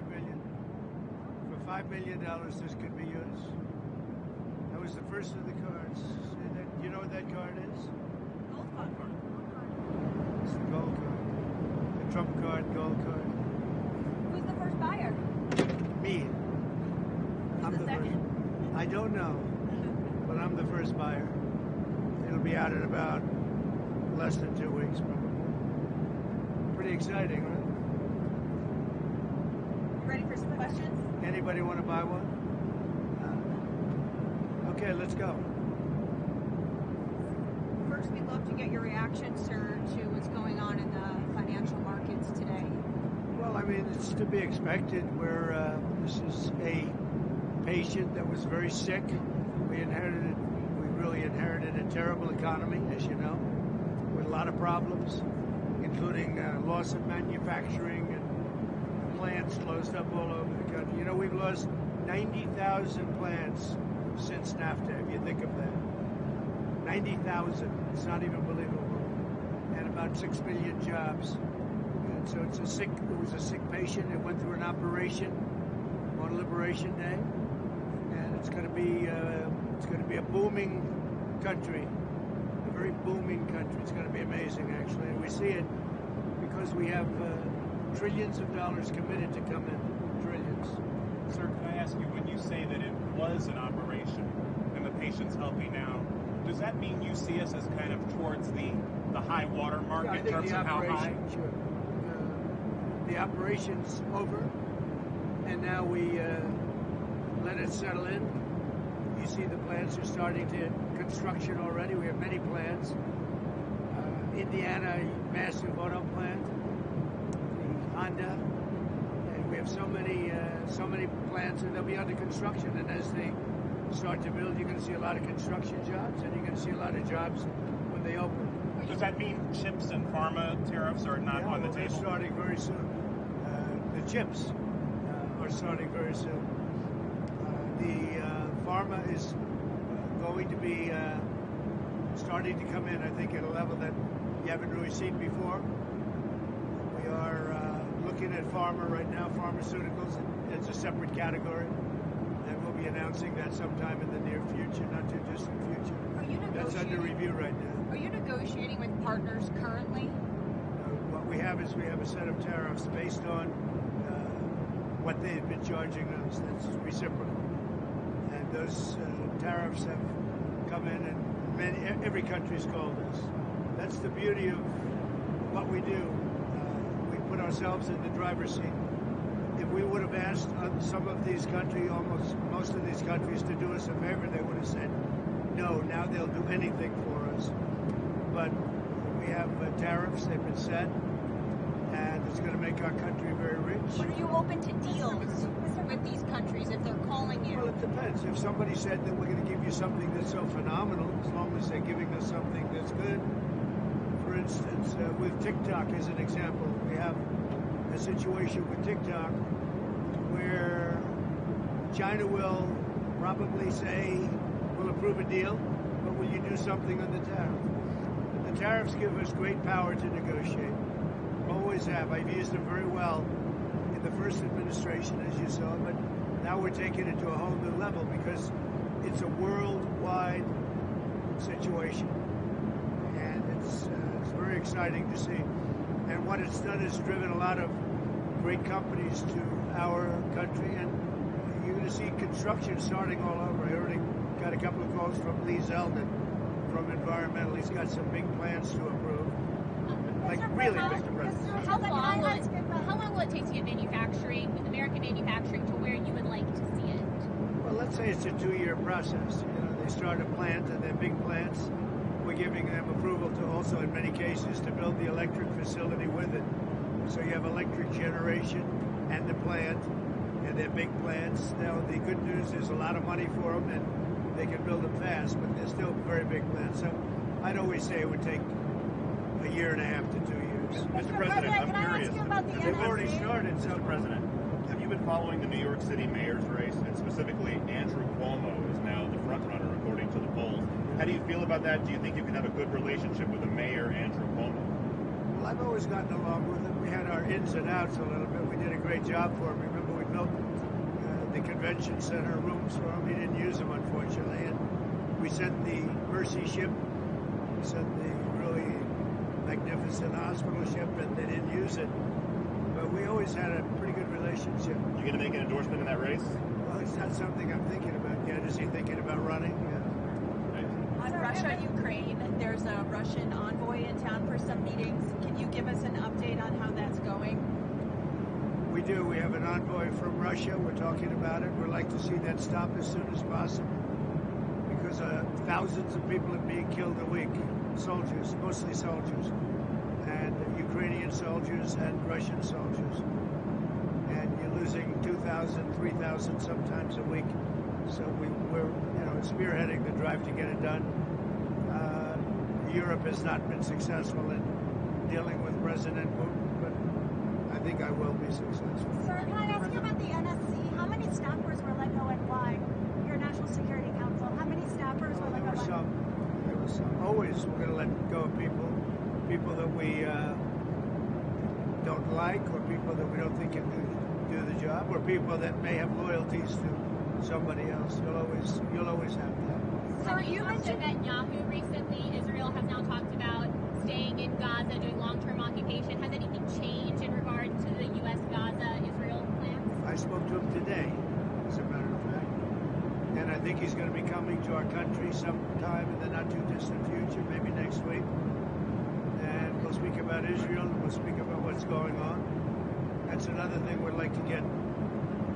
$5 million. For $5 million, this could be yours. That was the first of the cards. You know what that card is? Gold card. It's the gold card. The trump card, gold card. Who's the first buyer? Me. Who's the second? I don't know, but I'm the first buyer. It'll be out in about less than 2 weeks, probably. Pretty exciting, right? You ready for some questions? Anybody want to buy one? Okay, let's go. First, we'd love to get your reaction, sir, to what's going on in the financial markets today. Well, I mean, it's to be expected. This is a patient that was very sick. We really inherited a terrible economy, as you know, with a lot of problems, including loss of manufacturing and plants closed up all over the country. You know, we've lost 90,000 plants since NAFTA, if you think of that. 90,000. It's not even believable. And about 6 million jobs. And so it was a sick patient. It went through an operation on Liberation Day. And it's going to be a booming country. A very booming country. It's going to be amazing, actually. And we see it because we have trillions of dollars committed to come in. Trillions. Sir, can I ask you, when you say that it was an operation and the patient's healthy now, does that mean you see us as kind of towards the high water mark in terms of how high? Sure. The operation's over, and now we let it settle in. You see the plants are starting to construction already. We have many plants. Indiana, massive auto plant. Honda. We have so many plants, and they'll be under construction. And as they start to build, you're going to see a lot of construction jobs, and you're going to see a lot of jobs when they open. Does that mean chips and pharma tariffs are not on the table? They're starting very soon. The chips are starting very soon. The pharma is going to be starting to come in, I think, at a level that you haven't really seen before. We are looking at pharma right now, pharmaceuticals. It's a separate category, and we'll be announcing that sometime in the near future, not too distant future. That's under review right now. Are you negotiating with partners currently? What we have is we have a set of tariffs based on what they've been charging us. That's reciprocal, and those tariffs have come in, and every country's called us. That's the beauty of what we do. Put ourselves in the driver's seat. If we would have asked some of these countries, most of these countries, to do us a favor, they would have said no. Now they'll do anything for us. But we have tariffs, they've been set, and it's going to make our country very rich. But are you open to deals with these countries if they're calling you? Well, it depends. If somebody said that we're going to give you something that's so phenomenal, as long as they're giving us something that's good. For instance, with TikTok as an example, we have a situation with TikTok where China will probably say, we'll approve a deal, but will you do something on the tariff? The tariffs give us great power to negotiate. Always have. I've used them very well in the first administration, as you saw, but now we're taking it to a whole new level because it's a worldwide situation. And it's very exciting to see. And what it's done is driven a lot of great companies to our country. And you're going to see construction starting all over. I already got a couple of calls from Lee Zeldin from Environmental. He's got some big plans to approve. Like really big plans. How long will it take to get American manufacturing to where you would like to see it? Well, let's say it's a 2-year process. You know, they start a plant, and they're big plants. We're giving them approval to also, in many cases, to build the electric facility with it. So you have electric generation and the plant, and they're big plants. Now, the good news is a lot of money for them, and they can build them fast, but they're still very big plants. So I'd always say it would take a year and a half to 2 years. Mr. President, I'm curious. They've already started. So, Mr. President, have you been following the New York City mayor's race? And specifically, Andrew Cuomo is now the front runner, according to the polls. How do you feel about that? Do you think you can have a good relationship with the mayor, Andrew Cuomo? Well, I've always gotten along with him. We had our ins and outs a little bit. We did a great job for him. Remember, we built the convention center rooms for him. He didn't use them, unfortunately. And we sent the Mercy ship, we sent the really magnificent hospital ship, and they didn't use it. But we always had a pretty good relationship. You going to make an endorsement in that race? Well, it's not something I'm thinking about yet. Is he thinking about running? Yeah. On Russia, Ukraine, there's a Russian envoy in town for some meetings. Can you give us an update on how that's going? We do. We have an envoy from Russia. We're talking about it. We'd like to see that stop as soon as possible because thousands of people are being killed a week. Soldiers, mostly soldiers, and Ukrainian soldiers and Russian soldiers. And you're losing 2,000, 3,000 sometimes a week. So we're spearheading the drive to get it done. Europe has not been successful in dealing with President Putin, but I think I will be successful. Sir, can I ask you about the NSC? How many staffers were let go and why? Your National Security Council, how many staffers were let go? There were some. Always we're going to let go of people that we don't like, or people that we don't think can do the job, or people that may have loyalties to somebody else. You'll always have that. So you mentioned Netanyahu recently. Israel has now talked about staying in Gaza, doing long-term occupation. Has anything changed in regard to the U.S. Gaza-Israel plans? I spoke to him today, as a matter of fact, and I think he's going to be coming to our country sometime in the not-too-distant future, maybe next week. And we'll speak about Israel, and we'll speak about what's going on. That's another thing we'd like to get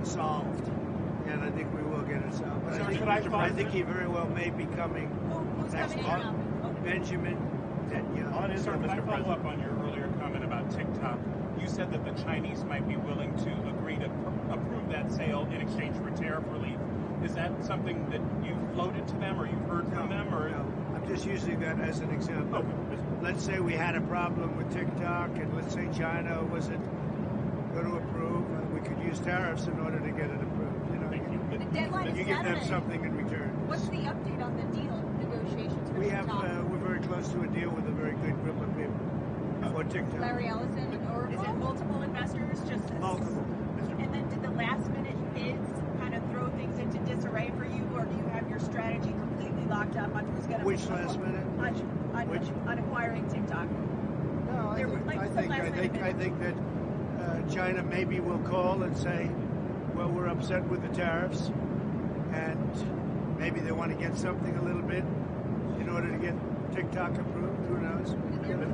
solved. And I think we will get it solved. But I think he very well may be coming next month. Benjamin Netanyahu. Sir, can I follow up on your earlier comment about TikTok? You said that the Chinese might be willing to agree to approve that sale in exchange for tariff relief. Is that something that you've floated to them, or you've heard from them? Or no, I'm just using that as an example. Okay. Let's say we had a problem with TikTok, and let's say China wasn't going to approve, we could use tariffs in order to get it approved. The deadline is you give them Saturday. something in return. What's the update on the deal negotiations for We have TikTok? we're very close to a deal with a very good group of people for TikTok. Larry Ellison, or is it multiple investors? Just Multiple. And then did the last minute bids kind of throw things into disarray for you, or do you have your strategy completely locked up on who's going to? Which last minute? On acquiring TikTok. No, I think that China maybe will call and say, well, we're upset with the tariffs, and maybe they want to get something a little bit in order to get TikTok approved. Who knows?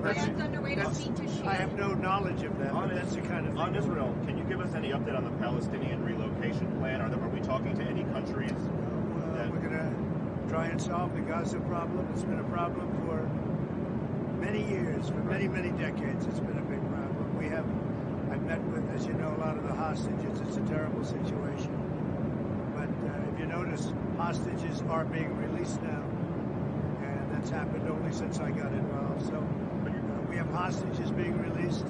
Plans underway to speak to Xi. I have no knowledge of that, but that's the kind of thing. On Israel, can you give us any update on the Palestinian relocation plan? Are we talking to any countries? We're going to try and solve the Gaza problem. It's been a problem for many years, for many, many decades. It's been a big problem. I've met with, as you know, a lot of the hostages. It's a terrible situation. But if you notice, hostages are being released now. And that's happened only since I got involved. So we have hostages being released,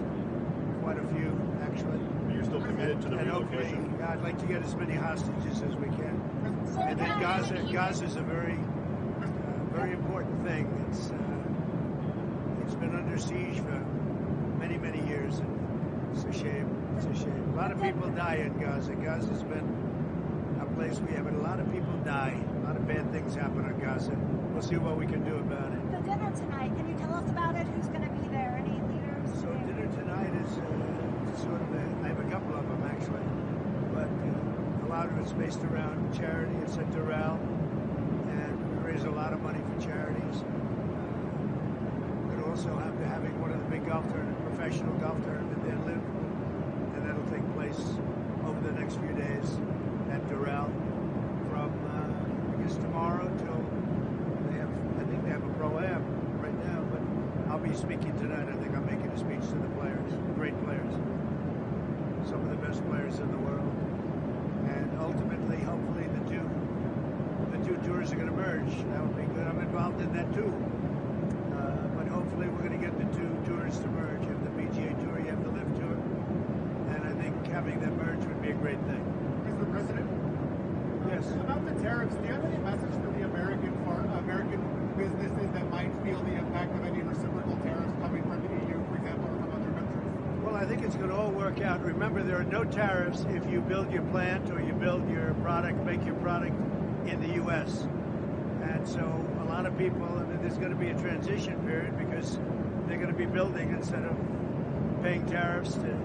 quite a few, actually. But you're still committed to the relocation? Yeah, I'd like to get as many hostages as we can. And then Gaza's a very, very important thing. It's been under siege for many, many years. And it's a shame. It's a shame. A lot of people die in Gaza. Gaza's been a place we have a lot of people die. A lot of bad things happen in Gaza. We'll see what we can do about it. The dinner tonight, can you tell us about it? Who's going to be there? Any leaders? So dinner tonight is sort of I have a couple of them actually, but a lot of it's based around charity. It's at Doral, and we raise a lot of money for charities. We're also having one of the big professional golf tournament there live, and that'll take place over the next few days at Doral from I guess tomorrow till I think they have a pro-am right now, but I'll be speaking tonight. I think I'm making a speech to the players, great players, some of the best players in the world, and ultimately, hopefully, the two tours are going to merge. That would be good. I'm involved in that too. But hopefully we're going to get the two tours to merge. You have the PGA Tour, you have the LIV Tour, and I think having them merge would be a great thing. Mr. President? Yes. About the tariffs, do you have any message for the American businesses that might feel the impact of any reciprocal tariffs coming from the EU, for example, or from other countries? Well, I think it's going to all work work out. Remember, there are no tariffs if you build your plant or you build your product, make your product in the U.S. And so a lot of people, I mean, there's going to be a transition period because they're going to be building instead of paying tariffs to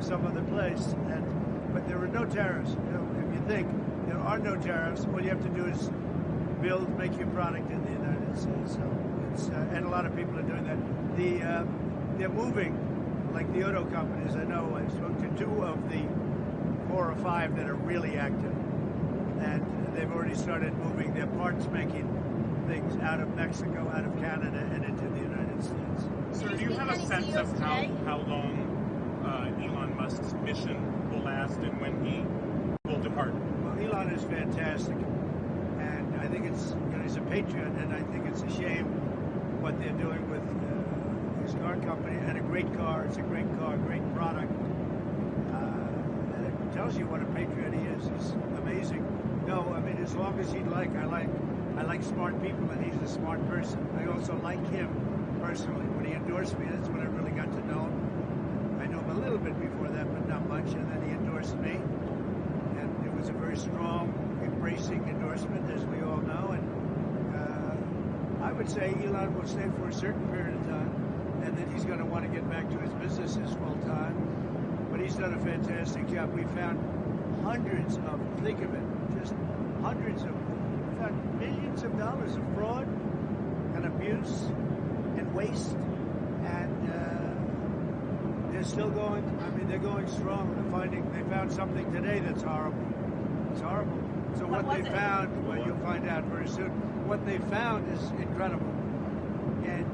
some other place. But there are no tariffs. You know, if you think there are no tariffs, all you have to do is make your product in the United States. So it's, and a lot of people are doing that. They're moving, like the auto companies. I know I spoke to 2 of the 4 or 5 that are really active, and they've already started moving their parts making things out of Mexico, out of Canada, and into the United States. So do you have a sense of how long Elon Musk's mission will last and when he will depart? Well, Elon is fantastic, and I think it's, you know, he's a patriot, and I think it's a shame what they're doing with his car company. And a great car, it's a great car, great product, and it tells you what a patriot he is. He's amazing. No, I mean, as long as he'd like, I like smart people, and he's a smart person. I also like him personally. When he endorsed me, that's when I really got to know him. I knew him a little bit before that, but not much, and then he endorsed me. And it was a very strong, embracing endorsement, as we all know. And I would say Elon will stay for a certain period of time, and then he's going to want to get back to his businesses full time. But he's done a fantastic job. We found hundreds of, think of it, just hundreds of, we found millions of dollars of fraud and abuse and waste. And they're still going, I mean, they're going strong. They found something today that's horrible. It's horrible. So what they found, well, you'll find out very soon. What they found is incredible. And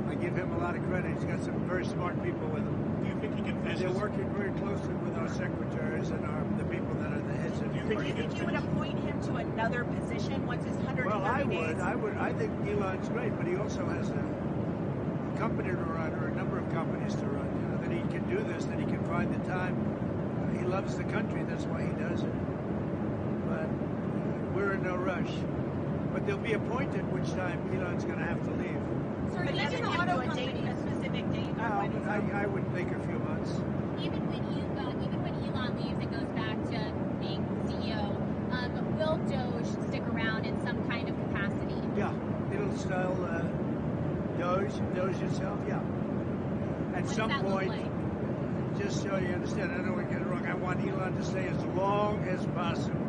I give him a lot of credit. He's got some very smart people with him. Do you think he can finish? They're working very closely with our secretaries and the people that are the heads of. Do you think you would appoint him to another position once his 130 Well, I days? would. I think Elon's great, but he also has a company to run, or a number of companies to run. You know, that he can do this, that he can find the time. He loves the country. That's why he does it. But we're in no rush. But there'll be a point at which time Elon's going to have to leave. So But even doesn't auto give you a specific date. No, but I would think a few months. Even when Elon leaves and goes back to being CEO, will Doge stick around in some kind of capacity? Yeah, it'll still Doge itself. Yeah. At What some does that look point, like? just so you understand, I don't want to get it wrong. I want Elon to stay as long as possible.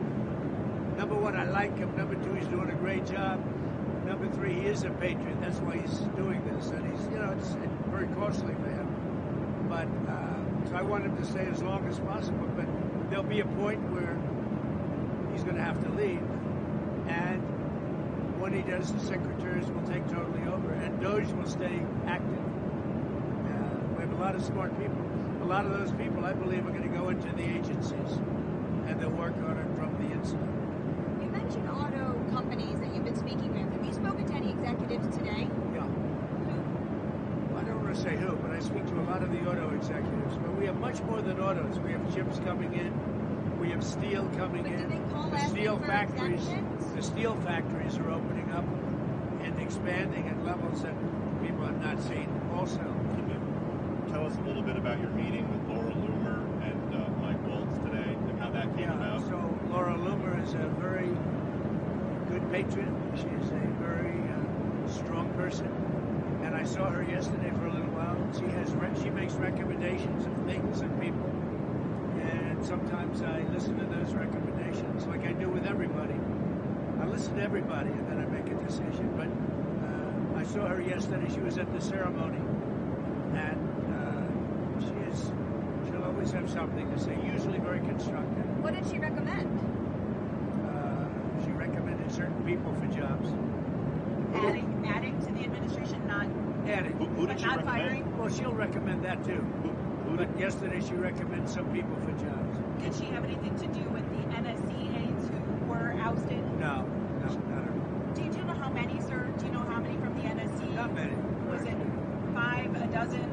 Number 1, I like him. Number 2, he's doing a great job. Number 3, he is a patriot. That's why he's doing this. And he's, you know, it's very costly for him. But, so I want him to stay as long as possible. But there'll be a point where he's going to have to leave. And when he does, the secretaries will take totally over. And Doge will stay active. We have a lot of smart people. A lot of those people, I believe, are going to go into the agencies. And they'll work on it from the inside. You mentioned auto companies that you've been speaking with. Have you spoken to any executives today? Yeah. Well, I don't want to say who, but I speak to a lot of the auto executives. But we have much more than autos. We have chips coming in. We have steel coming But in. did they call The asking steel for factories. exemptions? The steel factories are opening up and expanding at levels that people have not seen. Also, Tell us a little bit about your meeting with Laura Loomer and Mike Waltz today and how that came about. So Laura Loomer is a very good patriot. She is a very strong person, and I saw her yesterday for a little while. She makes recommendations of things and people, and sometimes I listen to those recommendations, like I do with everybody. I listen to everybody, and then I make a decision. But I saw her yesterday. She was at the ceremony, and she'll always have something to say. Usually very constructive. What did she recommend? She recommended certain people for jobs. Adding to the administration, not Adding. Who did she not recommend? firing. Well, she'll recommend that too. But yesterday she recommended some people for jobs. Did she have anything to do with the NSC aides who were ousted? No, not at all. Do you know how many, sir? Do you know how many from the NSC? Not many. Was it 5, a dozen?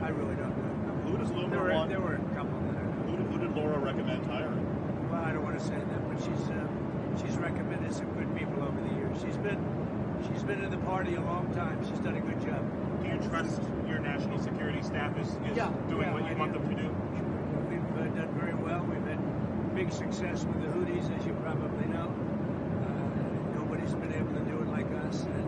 I really don't know. Who does Loomer want? There were a couple that I know. Who did Laura recommend hiring? Well, I don't want to say that, but she's recommended some good people over the years. She's been She's been in the party a long time. She's done a good job. Do you trust your national security staff is doing what you want them to do? We've done very well. We've had big success with the Houthis, as you probably know. Nobody's been able to do it like us. And,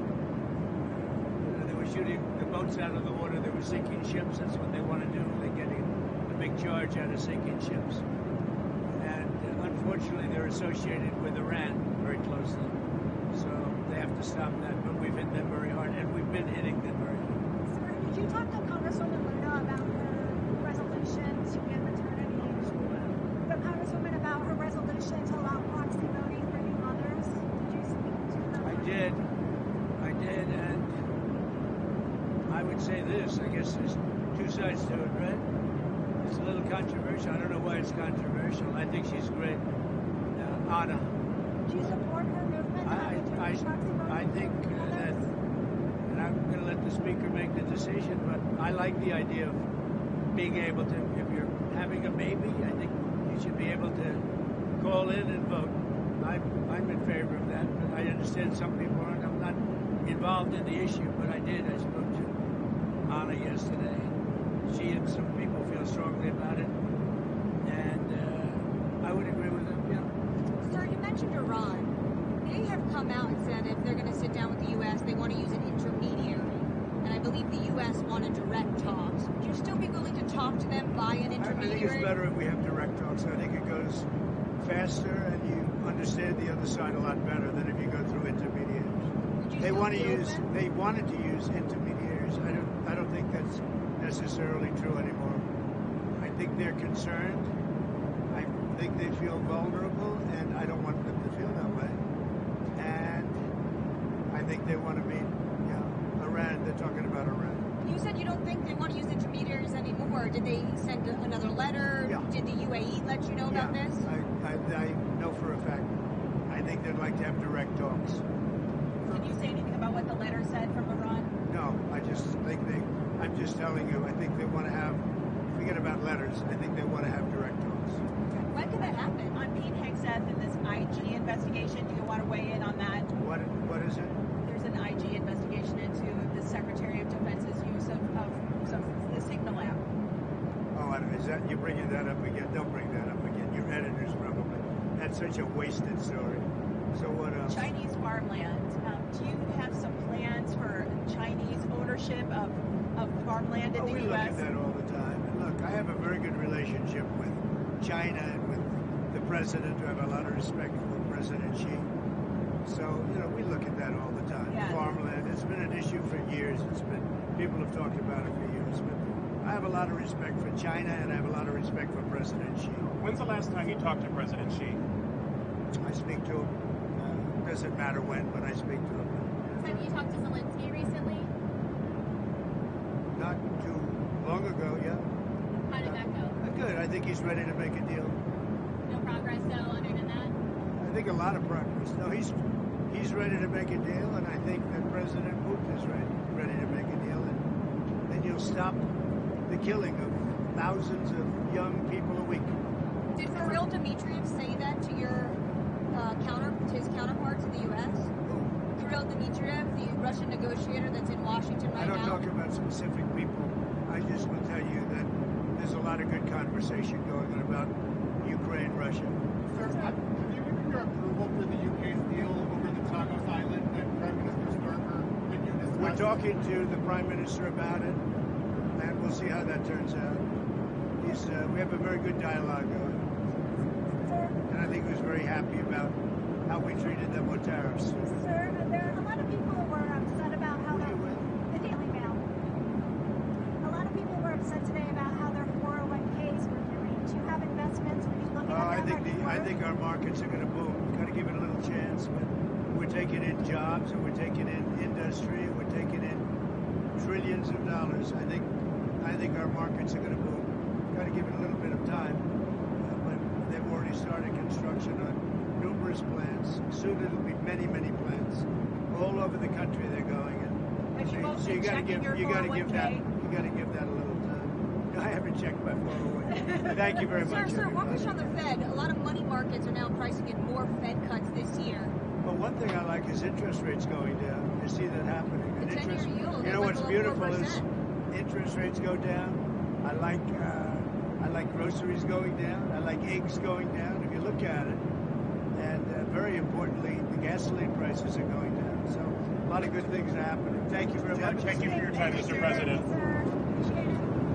they were shooting the boats out of the water. They were sinking ships. That's what they want to do. They're getting a big charge out of sinking ships. And unfortunately, they're associated with Iran very closely. So they have to stop that. But we've hit them very hard, and we've been hitting them very hard. Sir, did you talk to Congresswoman Luna about her resolution to end maternity leave? The Congresswoman about her resolution to allow proxy voting for new mothers? Did you speak to her? I did, and I would say this. I guess there's two sides to it, right? It's a little controversial. I don't know why it's controversial. I think she's great. Anna. Do you support her movement? I think that, and I'm going to let the speaker make the decision, but I like the idea of being able to, if you're having a baby, I think you should be able to call in and vote. I'm in favor of that, but I understand some people aren't. I'm not involved in the issue, but I did. I spoke to Anna yesterday. She and some people feel strongly about it, and I would agree with them, yeah. Sir, you mentioned Iran. They have come out and said if they're going to sit down with the U.S., they want to use an intermediary. And I believe the U.S. wanted direct talks. Would you still be willing to talk to them by an intermediary? I think it's better if we have direct talks. I think it goes faster and you understand the other side a lot better than if you go through intermediaries. They wanted to use intermediaries. I don't think that's necessarily true anymore. I think they're concerned. I think they feel vulnerable, and I don't want them to feel that way. And I think they want to meet Iran. They're talking about Iran. You said you don't think they want to use intermediaries anymore. Did they send another letter? Yeah. Did the UAE let you know about this? I know for a fact. I think they'd like to have direct talks. Did you say anything about what the letter said from Iran? No, I'm just telling you, I think they want to have, forget about letters, I think they want to have direct talks. When can that happen? On Pete Hegseth in this IG investigation, do you want to weigh in on that? What is it? There's an IG investigation into the Secretary of Defense's use of the Signal app. Oh, is that, you're bringing that up again? Don't bring that up again. Your editors probably. That's such a wasted story. So what else? Chinese farmland. Do you have some plans for Chinese ownership of farmland in the We U.S.? look at that all the time. And look, I have a very good relationship with China and with the president. I have a lot of respect for President Xi. So, we look at that all the time. Yeah. Farmland, it's been an issue for years. People have talked about it for years. But I have a lot of respect for China, and I have a lot of respect for President Xi. When's the last time you talked to President Xi? I speak to him. Doesn't matter when, but I speak to him. Have you talked to Zelensky recently? Not too long ago, yeah. How did that go? Good. I think he's ready to make a deal. No progress, though, other than that? I think a lot of progress. No, he's ready to make a deal, and I think that President Putin is ready to make a deal, and then you'll stop the killing of thousands of young people a week. Did Kirill Dmitriev say that to your his counterparts in the U.S.? Kirill Dmitriev, the Russian negotiator that's in Washington right now? I don't talk about specific people. I just will tell you that there's a lot of good conversation going on about Ukraine, Russia. Sir, have you given your approval for the UK's deal over the Chagos Island that Prime Minister Starmer and you discussed? We're talking to the Prime Minister about it, and we'll see how that turns out. We have a very good dialogue going. And I think he was very happy about how we treated them with tariffs. Sir, there are a lot of people who were upset about how the Daily Mail. A lot of people were upset today about how their 401ks were doing. Do you have investments? Were you looking at that? I think our markets are going to boom. We've got to give it a little chance, but we're taking in jobs, and we're taking in industry, and we're taking in trillions of dollars. I think our markets are going to boom. We've got to give it a little bit of time, but they've already started construction on numerous plants. Soon it'll be many, many plants all over the country. They're going, and so you got to give that a little time. I haven't checked my 401k. Thank you very much. Sir, what was on the Fed? A lot of money markets are now pricing in more Fed cuts this year. But one thing I like is interest rates going down. You see that happening. The And 10-year interest, yield you know is what's like beautiful 4%. is interest rates go down. I like groceries going down. I like eggs going down. If you look at it, and very importantly, the gasoline prices are going down. So a lot of good things are happening. Thank you very much. Thank you for your time, Mr. President. Sir, appreciate it.